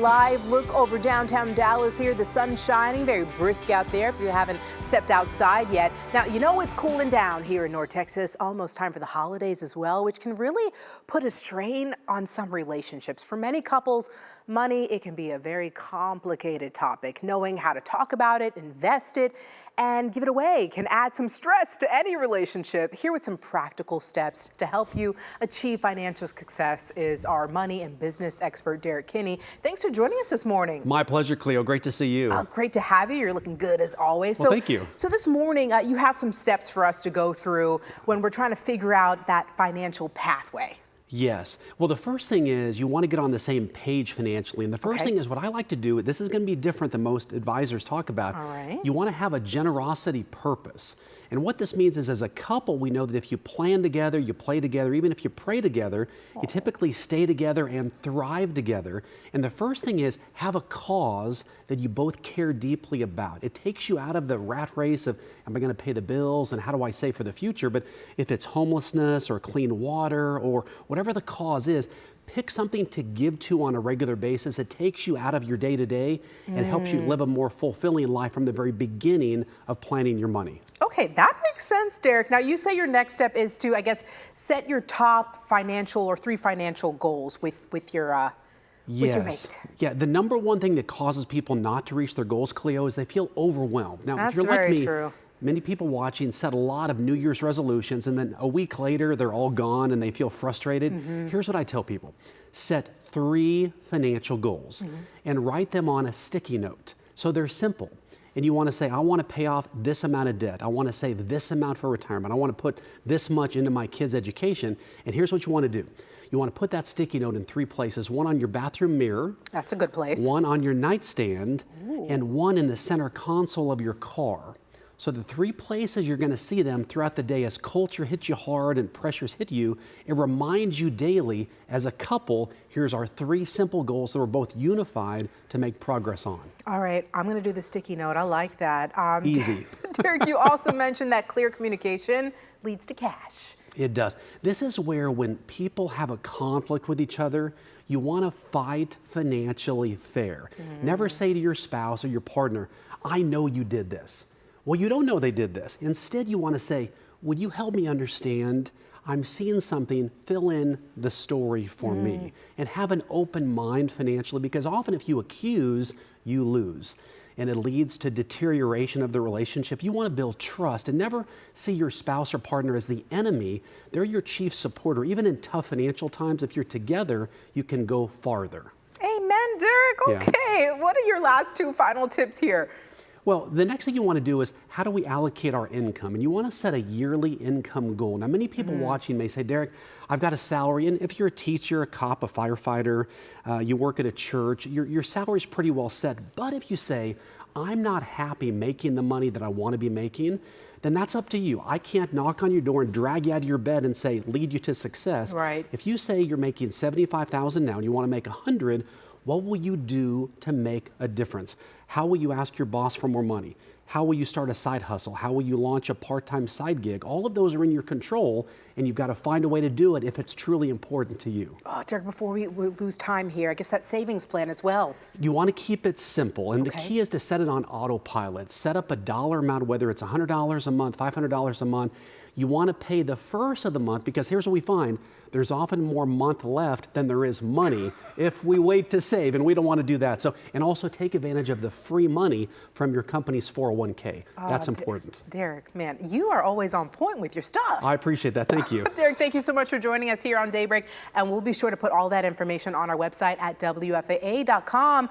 Live look over downtown Dallas here. The sun's shining, very brisk out there if you haven't stepped outside yet. Now, you know it's cooling down here in North Texas. Almost time for the holidays as well, which can really put a strain on some relationships. For many couples, money, it can be a very complicated topic. Knowing how to talk about it, invest it, and give it away can add some stress to any relationship. Here with some practical steps to help you achieve financial success is our money and business expert, Derrick Kinney. Thanks for joining us this morning. My pleasure, Cleo. Great to see you. Great to have you. You're looking good as always. Well, thank you. So this morning, you have some steps for us to go through when we're trying to figure out that financial pathway. Yes. Well, the first thing is you want to get on the same page financially. And the first thing is what I like to do, this is going to be different than most advisors talk about. All right. You want to have a generosity purpose. And what this means is as a couple, we know that if you plan together, you play together, even if you pray together, you typically stay together and thrive together. And the first thing is have a cause that you both care deeply about. It takes you out of the rat race of, am I going to pay the bills and how do I save for the future? But if it's homelessness or clean water or whatever the cause is, pick something to give to on a regular basis. It takes you out of your day-to-day and helps you live a more fulfilling life from the very beginning of planning your money. Okay, that makes sense, Derrick. Now, you say your next step is to, I guess, set your top financial or 3 financial goals with your mate. Yeah, the number one thing that causes people not to reach their goals, Cleo, is they feel overwhelmed. Now, That's if you're like very me, true. many people watching set a lot of New Year's resolutions and then a week later they're all gone and they feel frustrated. Here's what I tell people. Set 3 financial goals and write them on a sticky note. So they're simple. And you want to say, I want to pay off this amount of debt. I want to save this amount for retirement. I want to put this much into my kids' education. And here's what you want to do. You want to put that sticky note in 3 places. One on your bathroom mirror. That's a good place. One on your nightstand. And one in the center console of your car. So the 3 places you're going to see them throughout the day as culture hits you hard and pressures hit you, it reminds you daily as a couple, here's our 3 simple goals that we're both unified to make progress on. All right, I'm going to do the sticky note. I like that. Easy. Derrick, you also mentioned that clear communication leads to cash. It does. This is where when people have a conflict with each other, you want to fight financially fair. Never say to your spouse or your partner, I know you did this. Well, you don't know they did this. Instead, you want to say, would you help me understand? I'm seeing something, fill in the story for me. And have an open mind financially, because often if you accuse, you lose. And it leads to deterioration of the relationship. You want to build trust and never see your spouse or partner as the enemy. They're your chief supporter. Even in tough financial times, if you're together, you can go farther. Amen, Derrick. Okay, what are your last 2 final tips here? Well, the next thing you want to do is how do we allocate our income? And you want to set a yearly income goal. Now, many people watching may say, Derrick, I've got a salary. And if you're a teacher, a cop, a firefighter, you work at a church, your salary is pretty well set. But if you say, I'm not happy making the money that I want to be making, then that's up to you. I can't knock on your door and drag you out of your bed and say, lead you to success. Right. If you say you're making $75,000 now and you want to make $100,000, what will you do to make a difference? How will you ask your boss for more money? How will you start a side hustle? How will you launch a part-time side gig? All of those are in your control, and you've got to find a way to do it if it's truly important to you. Oh, Derrick, before we lose time here, I guess that savings plan as well. You want to keep it simple, and the key is to set it on autopilot. Set up a dollar amount, whether it's $100 a month, $500 a month. You want to pay the first of the month, because here's what we find. There's often more month left than there is money if we wait to save, and we don't want to do that. So, and also take advantage of the free money from your company's 401k. That's important. Derrick, man, you are always on point with your stuff. I appreciate that. Thank you. Derrick, thank you so much for joining us here on Daybreak, and we'll be sure to put all that information on our website at WFAA.com.